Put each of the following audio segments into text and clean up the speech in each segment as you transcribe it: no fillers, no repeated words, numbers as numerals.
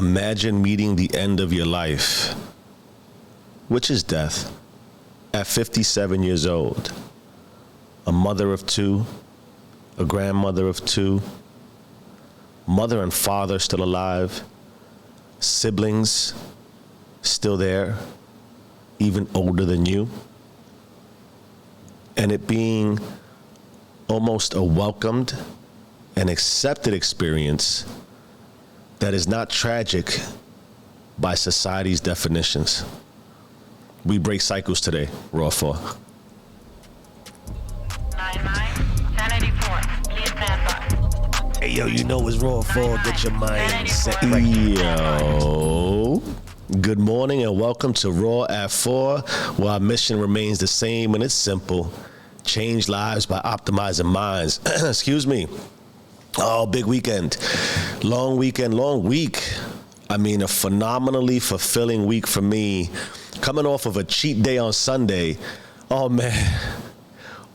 Imagine meeting the end of your life, which is death, at 57 years old. A mother of two, a grandmother of two, mother and father still alive, siblings still there, even older than you. And it being almost a welcomed and accepted experience that is not tragic by society's definitions. We break cycles today, Raw 4. 1084, please stand by. Hey, yo, you know it's Raw 4. Get your mind set right. Yo. Good morning and welcome to Raw at 4, where our mission remains the same and it's simple. Change lives by optimizing minds. Excuse me. Oh, big weekend. Long weekend, long week. I mean, a phenomenally fulfilling week for me. Coming off of a cheat day on Sunday. Oh, man.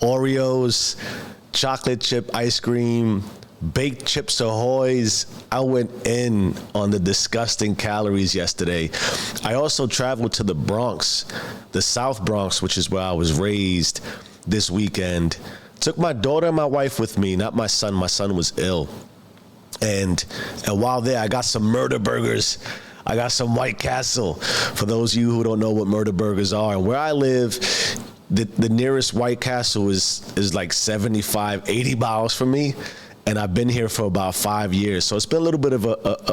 Oreos, chocolate chip ice cream, baked Chips Ahoy's. I went in on the disgusting calories yesterday. I also traveled to the Bronx, the South Bronx, which is where I was raised, this weekend. Took my daughter and my wife with me, not my son. My son was ill. And while there, I got some murder burgers. I got some White Castle. For those of you who don't know what murder burgers are. And where I live, the nearest White Castle is like 75, 80 miles from me. And I've been here for about 5 years. So it's been a little bit of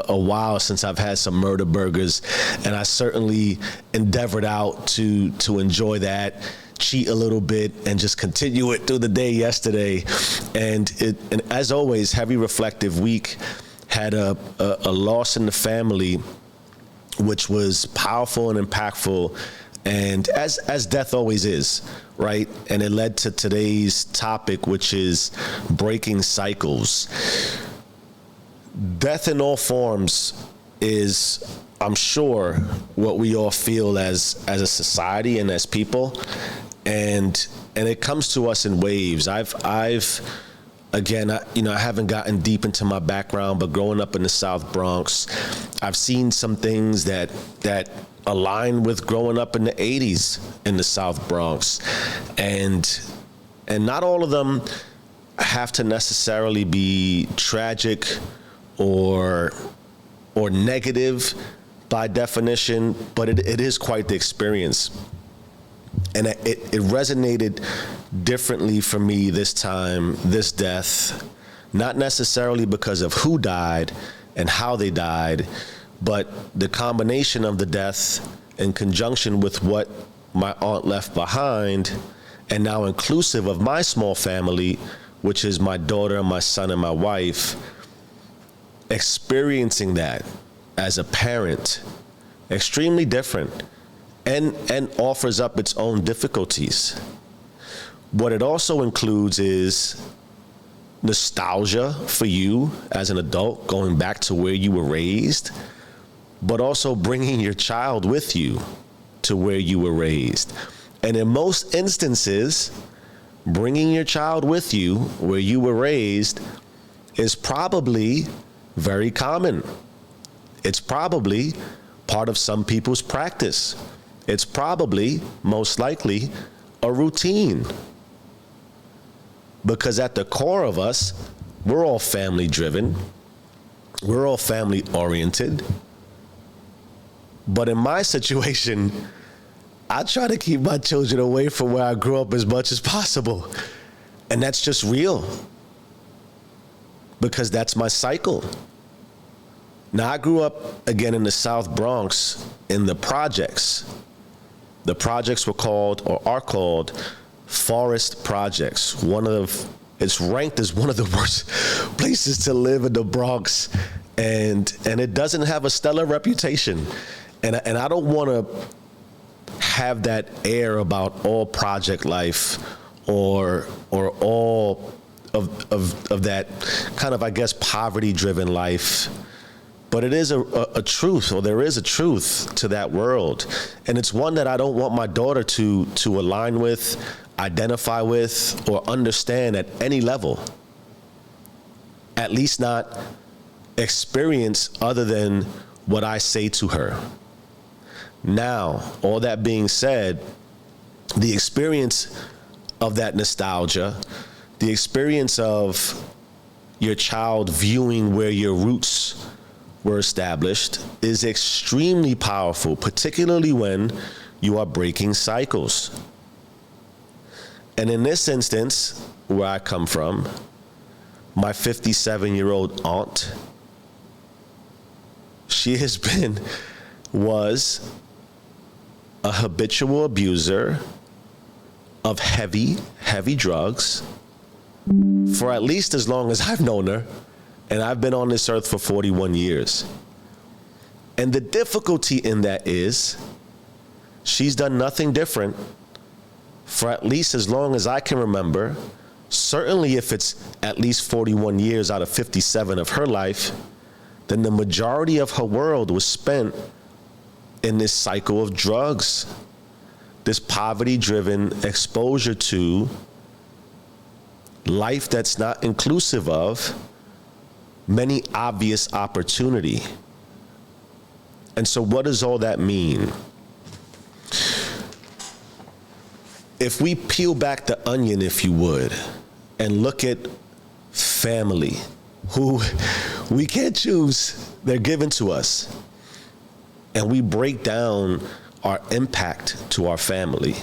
a while since I've had some murder burgers. And I certainly endeavored out to enjoy that, cheat a little bit, and just continue it through the day yesterday. And as always, heavy reflective week. Had a loss in the family, which was powerful and impactful, and as death always is, right? And it led to today's topic, which is breaking cycles. Death in all forms is, I'm sure, what we all feel as a society and as people, and it comes to us in waves. Again, I haven't gotten deep into my background, but growing up in the South Bronx, I've seen some things that align with growing up in the 80s in the South Bronx. And not all of them have to necessarily be tragic or negative by definition, but it is quite the experience. And it resonated differently for me this time, this death, not necessarily because of who died and how they died, but the combination of the death in conjunction with what my aunt left behind, and now inclusive of my small family, which is my daughter, my son, and my wife, experiencing that as a parent, extremely different. And offers up its own difficulties. What it also includes is nostalgia for you as an adult, going back to where you were raised, but also bringing your child with you to where you were raised. And in most instances, bringing your child with you where you were raised is probably very common. It's probably part of some people's practice. It's probably, most likely, a routine. Because at the core of us, we're all family driven. We're all family oriented. But in my situation, I try to keep my children away from where I grew up as much as possible. And that's just real. Because that's my cycle. Now, I grew up, again, in the South Bronx, in the projects. The projects were called, or are called, forest projects. It's ranked as one of the worst places to live in the Bronx, and it doesn't have a stellar reputation. And I don't want to have that air about all project life, or all of that kind of, I guess, poverty-driven life. But it is a truth, or there is a truth to that world. And it's one that I don't want my daughter to align with, identify with, or understand at any level. At least not experience other than what I say to her. Now, all that being said, the experience of that nostalgia, the experience of your child viewing where your roots were established is extremely powerful, particularly when you are breaking cycles. And in this instance, where I come from, my 57-year-old aunt, she was a habitual abuser of heavy drugs for at least as long as I've known her, and I've been on this earth for 41 years. And the difficulty in that is she's done nothing different for at least as long as I can remember. Certainly if it's at least 41 years out of 57 of her life, then the majority of her world was spent in this cycle of drugs, this poverty-driven exposure to life that's not inclusive of many obvious opportunity. And so what does all that mean? If we peel back the onion, if you would, and look at family, who we can't choose, they're given to us, and we break down our impact to our family,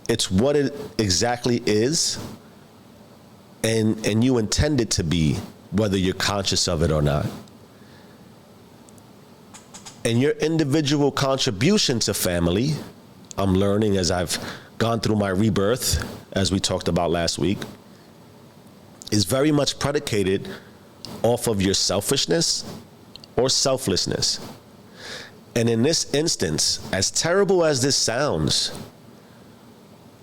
it's what it exactly is, and you intend it to be, whether you're conscious of it or not. And your individual contribution to family, I'm learning as I've gone through my rebirth, as we talked about last week, is very much predicated off of your selfishness or selflessness. And in this instance, as terrible as this sounds,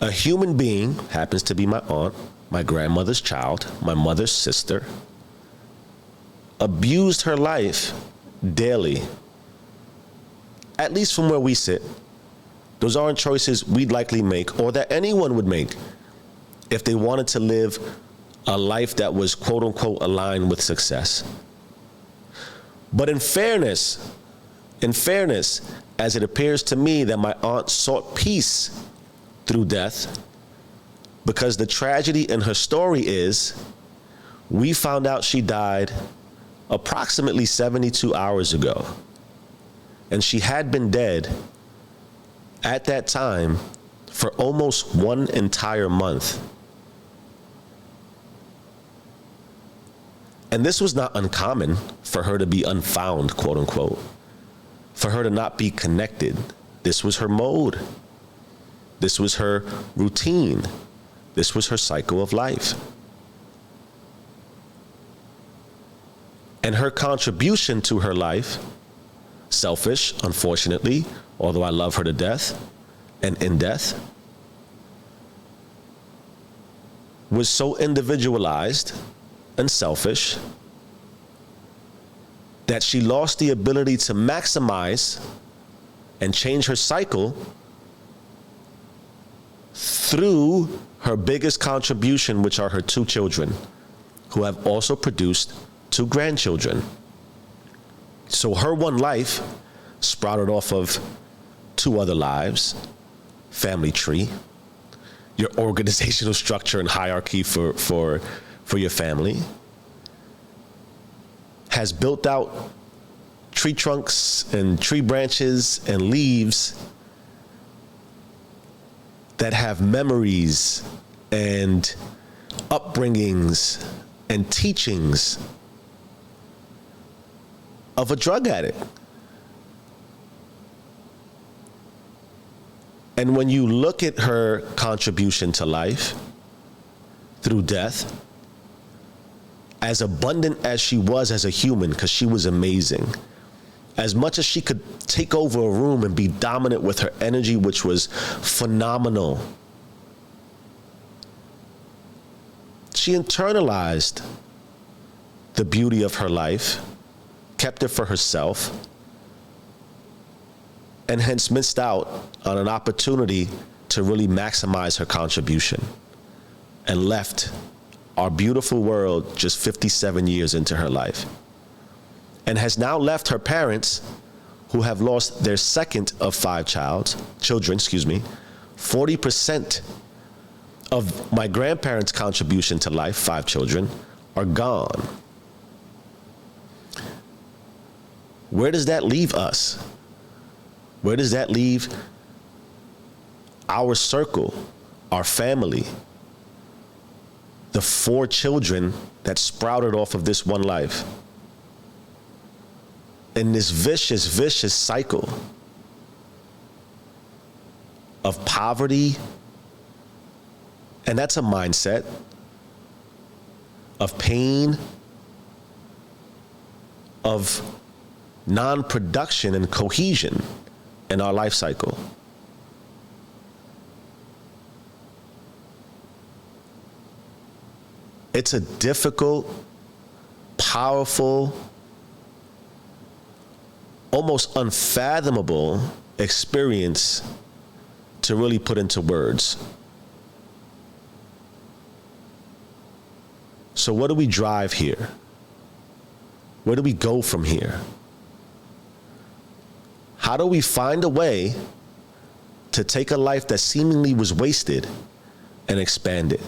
a human being, happens to be my aunt, my grandmother's child, my mother's sister, abused her life daily, at least from where we sit. Those aren't choices we'd likely make or that anyone would make if they wanted to live a life that was quote unquote aligned with success. But in fairness, as it appears to me that my aunt sought peace through death, because the tragedy in her story is we found out she died approximately 72 hours ago. And she had been dead at that time for almost one entire month. And this was not uncommon for her to be unfound, quote unquote, for her to not be connected. This was her mode. This was her routine. This was her cycle of life. And her contribution to her life, selfish, unfortunately, although I love her to death and in death, was so individualized and selfish that she lost the ability to maximize and change her cycle through her biggest contribution, which are her two children, who have also produced two grandchildren. So her one life sprouted off of two other lives, family tree, your organizational structure and hierarchy for your family, has built out tree trunks and tree branches and leaves that have memories and upbringings and teachings of a drug addict. And when you look at her contribution to life through death, as abundant as she was as a human, because she was amazing, as much as she could take over a room and be dominant with her energy, which was phenomenal, she internalized the beauty of her life, kept it for herself, and hence missed out on an opportunity to really maximize her contribution, and left our beautiful world just 57 years into her life, and has now left her parents, who have lost their second of 5 children, 40% of my grandparents' contribution to life, 5 children, are gone. Where does that leave us? Where does that leave our circle, our family, the 4 children that sprouted off of this one life? In this vicious, vicious cycle of poverty, and that's a mindset, of pain, of non-production and cohesion in our life cycle. It's a difficult, powerful, almost unfathomable experience to really put into words. So what do we drive here? Where do we go from here? How do we find a way to take a life that seemingly was wasted and expand it?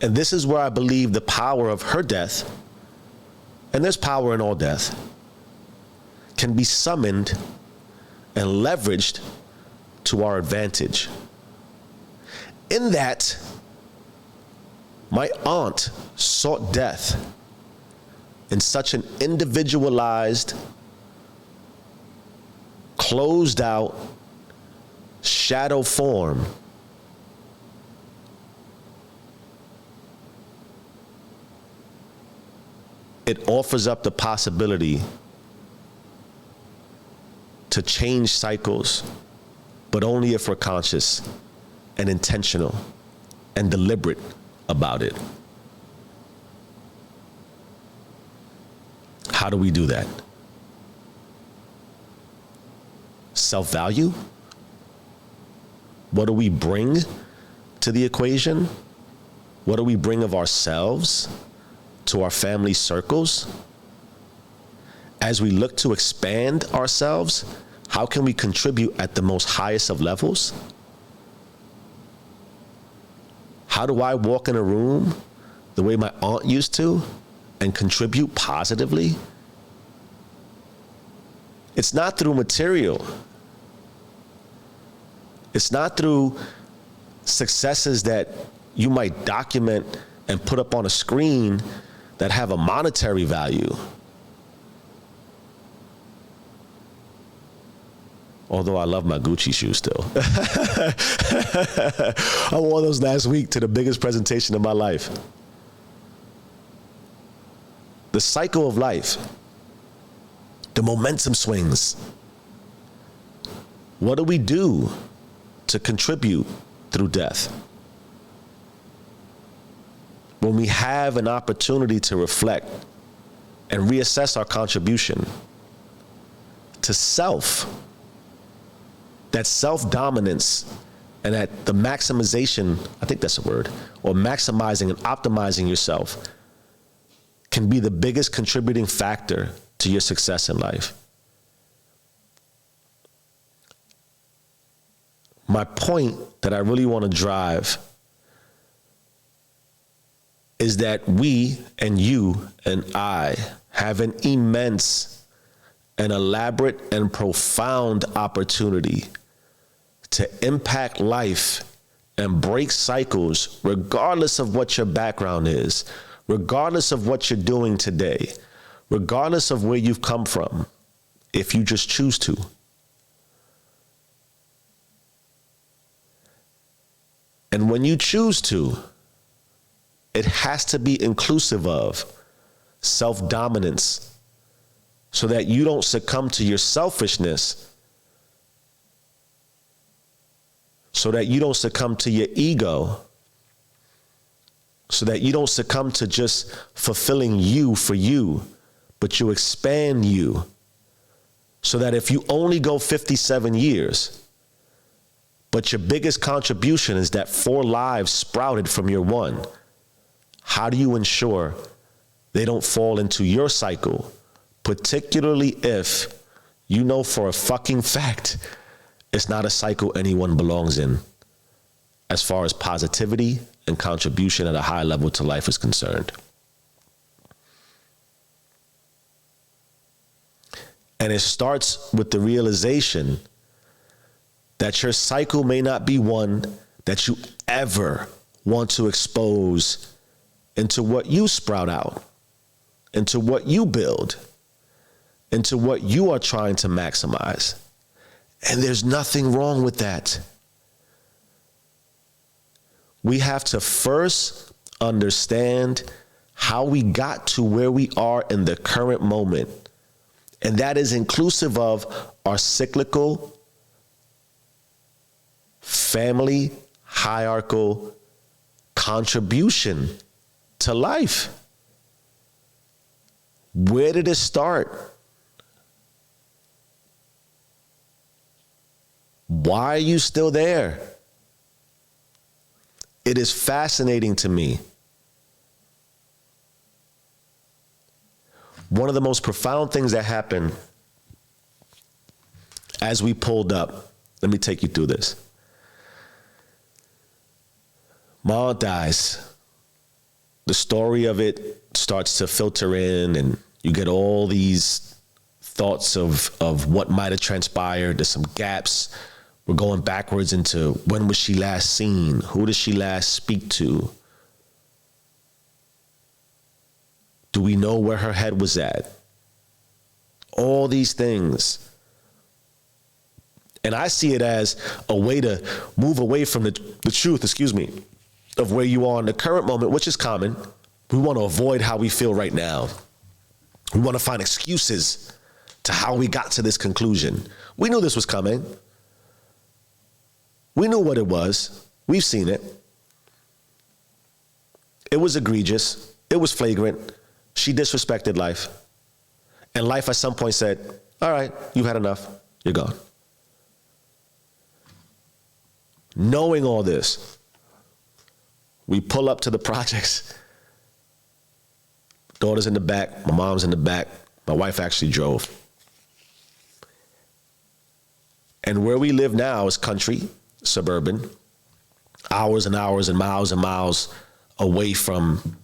And this is where I believe the power of her death, and there's power in all death, can be summoned and leveraged to our advantage. In that, my aunt sought death in such an individualized, closed out, shadow form it offers up the possibility to change cycles, but only if we're conscious and intentional and deliberate about it. How do we do that? Self-value? What do we bring to the equation? What do we bring of ourselves to our family circles? As we look to expand ourselves, how can we contribute at the most highest of levels? How do I walk in a room the way my aunt used to and contribute positively? It's not through material. It's not through successes that you might document and put up on a screen that have a monetary value. Although I love my Gucci shoes still. I wore those last week to the biggest presentation of my life. The cycle of life, the momentum swings. What do we do to contribute through death? When we have an opportunity to reflect and reassess our contribution to self, that self-dominance and that the maximization, I think that's a word, or maximizing and optimizing yourself can be the biggest contributing factor to your success in life. My point that I really want to drive is that we and you and I have an immense and elaborate and profound opportunity to impact life and break cycles, regardless of what your background is, regardless of what you're doing today, regardless of where you've come from, if you just choose to. And when you choose to, it has to be inclusive of self-dominance so that you don't succumb to your selfishness, so that you don't succumb to your ego, so that you don't succumb to just fulfilling you for you, but you expand you, so that if you only go 57 years, But your biggest contribution is that 4 lives sprouted from your one. How do you ensure they don't fall into your cycle, particularly if you know for a fucking fact it's not a cycle anyone belongs in as far as positivity and contribution at a high level to life is concerned? And it starts with the realization that your cycle may not be one that you ever want to expose into what you sprout out, into what you build, into what you are trying to maximize. And there's nothing wrong with that. We have to first understand how we got to where we are in the current moment. And that is inclusive of our cyclical, family, hierarchical contribution to life. Where did it start? Why are you still there? It is fascinating to me. One of the most profound things that happened as we pulled up, let me take you through this. My aunt dies. The story of it starts to filter in, and you get all these thoughts of what might have transpired. There's some gaps. We're going backwards into when was she last seen? Who did she last speak to? Do we know where her head was at? All these things. And I see it as a way to move away from the truth, of where you are in the current moment, which is common. We want to avoid how we feel right now. We want to find excuses to how we got to this conclusion. We knew this was coming. We knew what it was. We've seen it. It was egregious. It was flagrant. She disrespected life. And life at some point said, all right, you've had enough. You're gone. Knowing all this, we pull up to the projects. Daughter's in the back. My mom's in the back. My wife actually drove. And where we live now is country, suburban, hours and hours and miles away from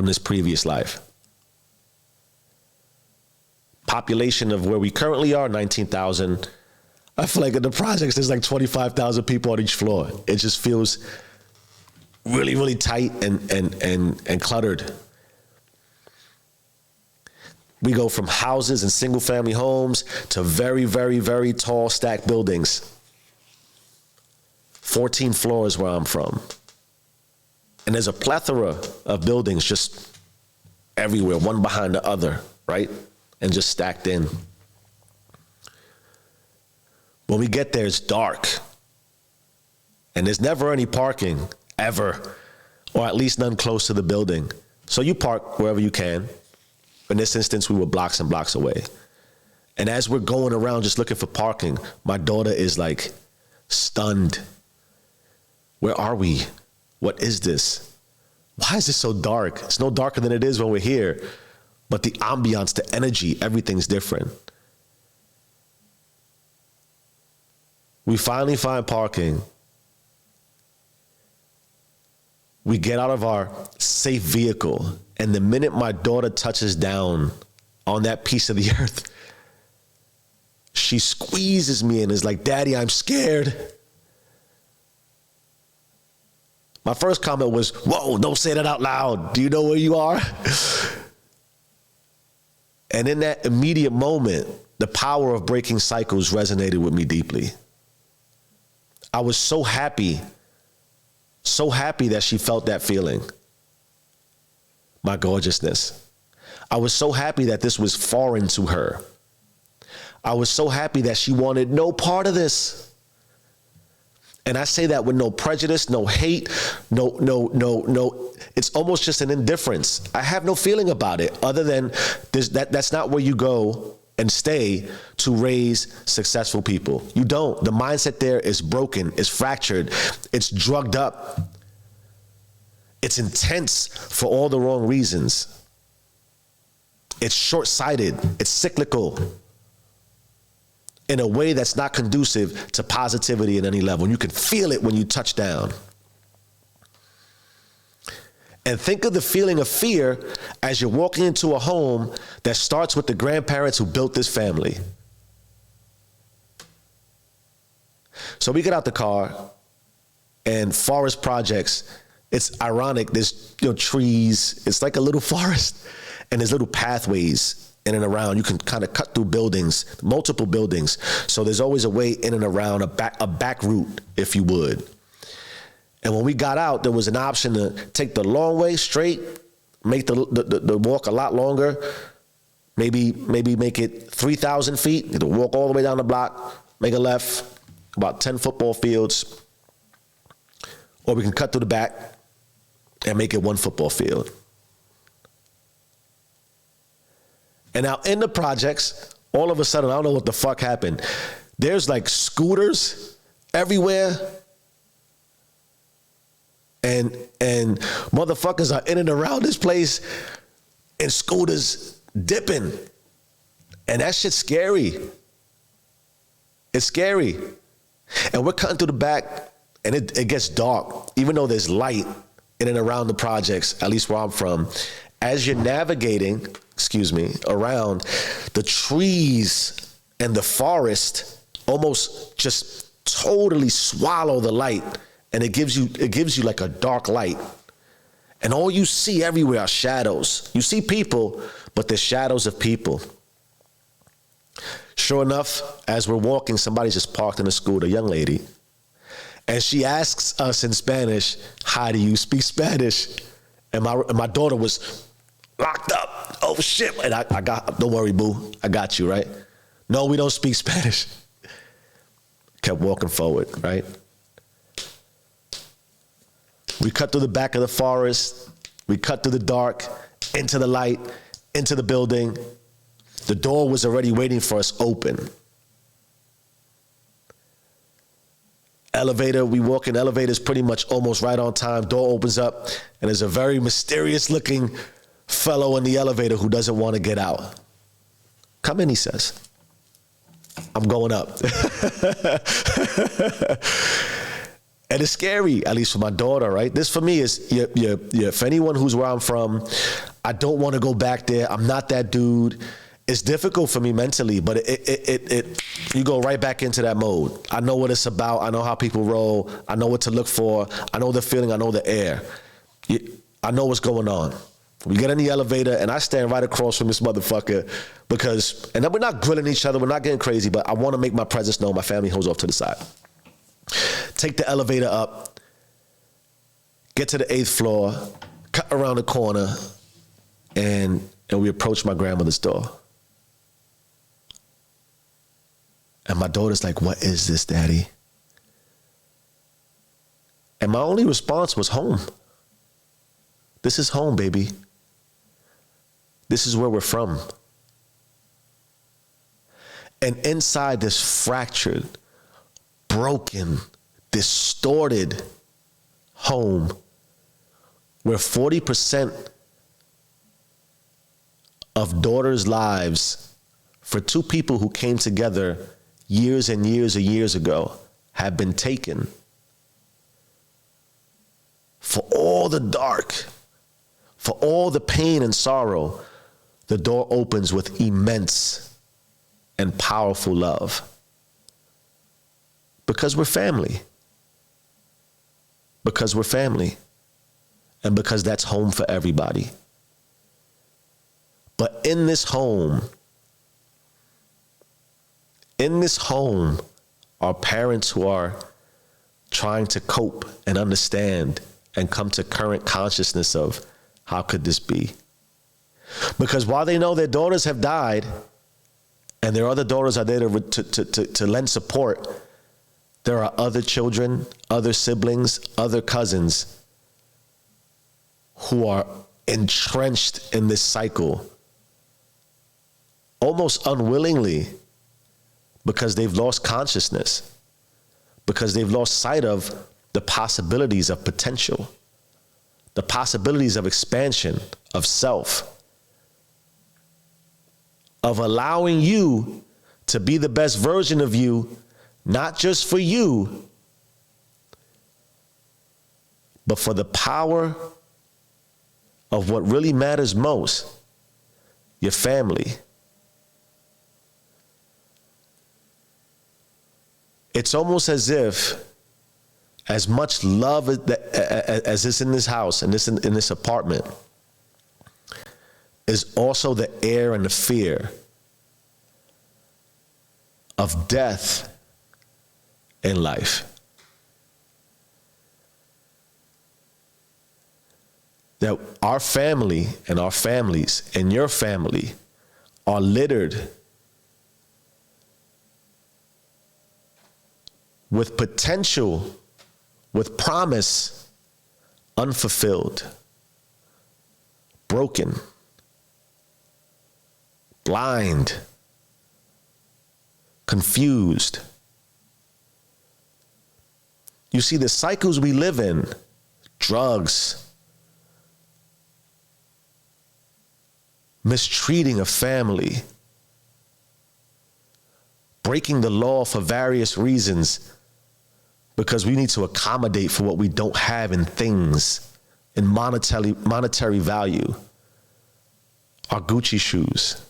this previous life. Population of where we currently are, 19,000. I feel like in the projects, there's like 25,000 people on each floor. It just feels really, really tight and cluttered. We go from houses and single family homes to very, very, very tall stacked buildings. 14 floors where I'm from. And there's a plethora of buildings just everywhere, one behind the other, right? And just stacked in. When we get there, it's dark. And there's never any parking, ever, or at least none close to the building. So you park wherever you can. In this instance, we were blocks and blocks away. And as we're going around just looking for parking, my daughter is like stunned. Where are we? What is this? Why is this so dark? It's no darker than it is when we're here. But the ambiance, the energy, everything's different. We finally find parking. We get out of our safe vehicle. And the minute my daughter touches down on that piece of the earth, she squeezes me and is like, Daddy, I'm scared. My first comment was, whoa, don't say that out loud. Do you know where you are? And in that immediate moment, the power of breaking cycles resonated with me deeply. I was so happy that she felt that feeling. My gorgeousness. I was so happy that this was foreign to her. I was so happy that she wanted no part of this. And I say that with no prejudice, no hate, no. It's almost just an indifference. I have no feeling about it other than that's not where you go and stay to raise successful people. You don't. The mindset there is broken, it's fractured, it's drugged up. It's intense for all the wrong reasons. It's short-sighted, it's cyclical in a way that's not conducive to positivity at any level. You can feel it when you touch down. And think of the feeling of fear as you're walking into a home that starts with the grandparents who built this family. So we get out the car, and Forest Projects, it's ironic, there's trees, it's like a little forest, and there's little pathways in and around. You can kind of cut through buildings, multiple buildings. So there's always a way in and around, a back route, if you would. And when we got out, there was an option to take the long way straight, make the walk a lot longer, maybe make it 3,000 feet, to walk all the way down the block, make a left, about 10 football fields, or we can cut through the back and make it 1 football field. And now in the projects, all of a sudden, I don't know what the fuck happened. There's like scooters everywhere. And motherfuckers are in and around this place in scooters dipping. And that shit's scary. It's scary. And we're cutting through the back and it gets dark, even though there's light in and around the projects, at least where I'm from. As you're navigating, around, the trees and the forest almost just totally swallow the light. And it gives you like a dark light. And all you see everywhere are shadows. You see people, but they're shadows of people. Sure enough, as we're walking, somebody's just parked in a scooter, a young lady. And she asks us in Spanish, "How do you speak Spanish?" And my daughter was locked up. Oh shit. And I got, don't worry, boo. I got you, right? No, we don't speak Spanish. Kept walking forward, right? We cut through the back of the forest. We cut through the dark, into the light, into the building. The door was already waiting for us open. Elevator, we walk in, elevator's pretty much almost right on time. Door opens up, and there's a very mysterious looking fellow in the elevator who doesn't want to get out. Come in, he says. I'm going up. And it's scary, at least for my daughter, right? This for me is, for anyone who's where I'm from, I don't want to go back there. I'm not that dude. It's difficult for me mentally, but you go right back into that mode. I know what it's about. I know how people roll. I know what to look for. I know the feeling. I know the air. I know what's going on. We get in the elevator, and I stand right across from this motherfucker because, and then we're not grilling each other. We're not getting crazy, but I want to make my presence known. My family holds off to the side. Take the elevator up, get to the 8th floor, cut around the corner, and we approach my grandmother's door. And my daughter's like, "What is this, Daddy?" And my only response was home. This is home, baby. This is where we're from. And inside this fractured, broken, distorted home where 40% of daughters' lives for two people who came together years and years and years ago have been taken. For all the dark, for all the pain and sorrow, the door opens with immense and powerful love. Because we're family. Because we're family. And because that's home for everybody. But in this home are parents who are trying to cope and understand and come to current consciousness of how could this be? Because while they know their daughters have died and their other daughters are there to lend support, there are other children, other siblings, other cousins who are entrenched in this cycle almost unwillingly, because they've lost consciousness, because they've lost sight of the possibilities of potential, the possibilities of expansion, of self, of allowing you to be the best version of you, not just for you, but for the power of what really matters most, your family. It's almost as if as much love as is in this house and in this apartment is also the air and the fear of death in life. That our family and our families and your family are littered with potential, with promise, unfulfilled, broken, blind, confused. You see, the cycles we live in, drugs, mistreating a family, breaking the law for various reasons, because we need to accommodate for what we don't have in things, in monetary value, our Gucci shoes.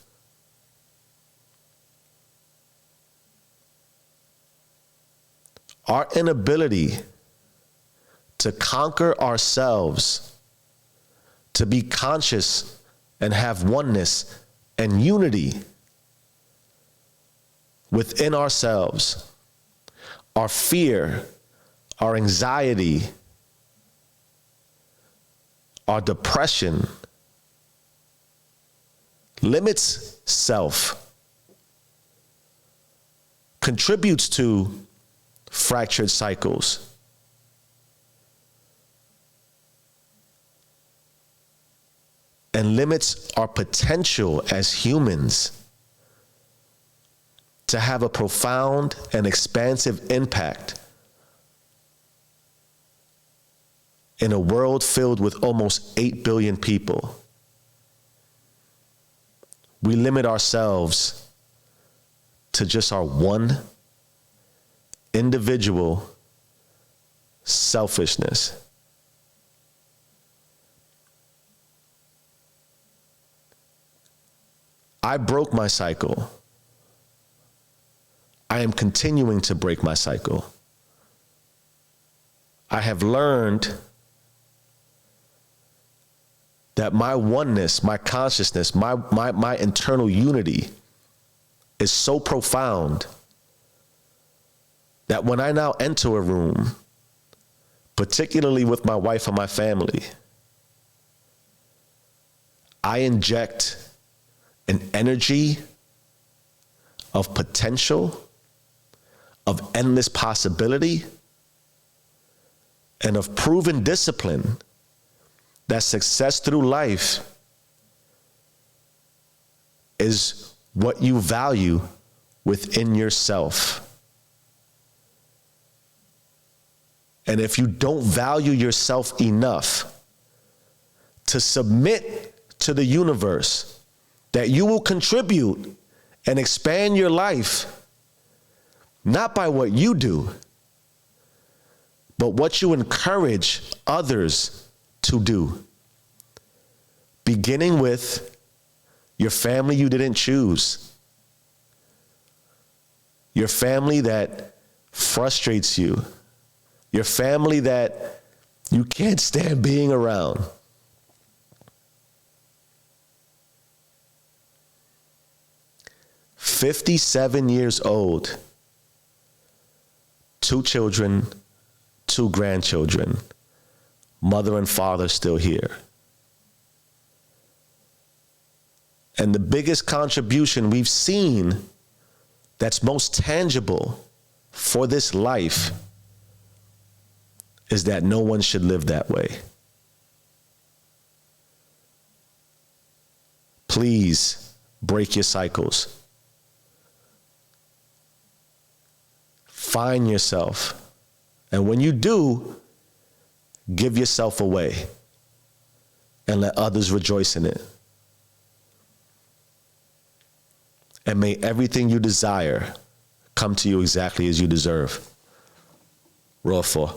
Our inability to conquer ourselves, to be conscious and have oneness and unity within ourselves, our fear, our anxiety, our depression limits self, contributes to fractured cycles. And limits our potential as humans to have a profound and expansive impact in a world filled with almost 8 billion people. We limit ourselves to just our one individual selfishness. I broke my cycle. I am continuing to break my cycle. I have learned that my oneness, my consciousness, my internal unity is so profound that when I now enter a room, particularly with my wife and my family, I inject an energy of potential, of endless possibility, and of proven discipline that success through life is what you value within yourself. And if you don't value yourself enough to submit to the universe that you will contribute and expand your life, not by what you do, but what you encourage others to do, beginning with your family you didn't choose, your family that frustrates you, your family that you can't stand being around. "57 years old, 2 children, 2 grandchildren, mother and father still here. And the biggest contribution we've seen that's most tangible for this life is that no one should live that way. Please Break your cycles. Find yourself. And when you do, give yourself away and let others rejoice in it. And may everything you desire come to you exactly as you deserve. Raw 4.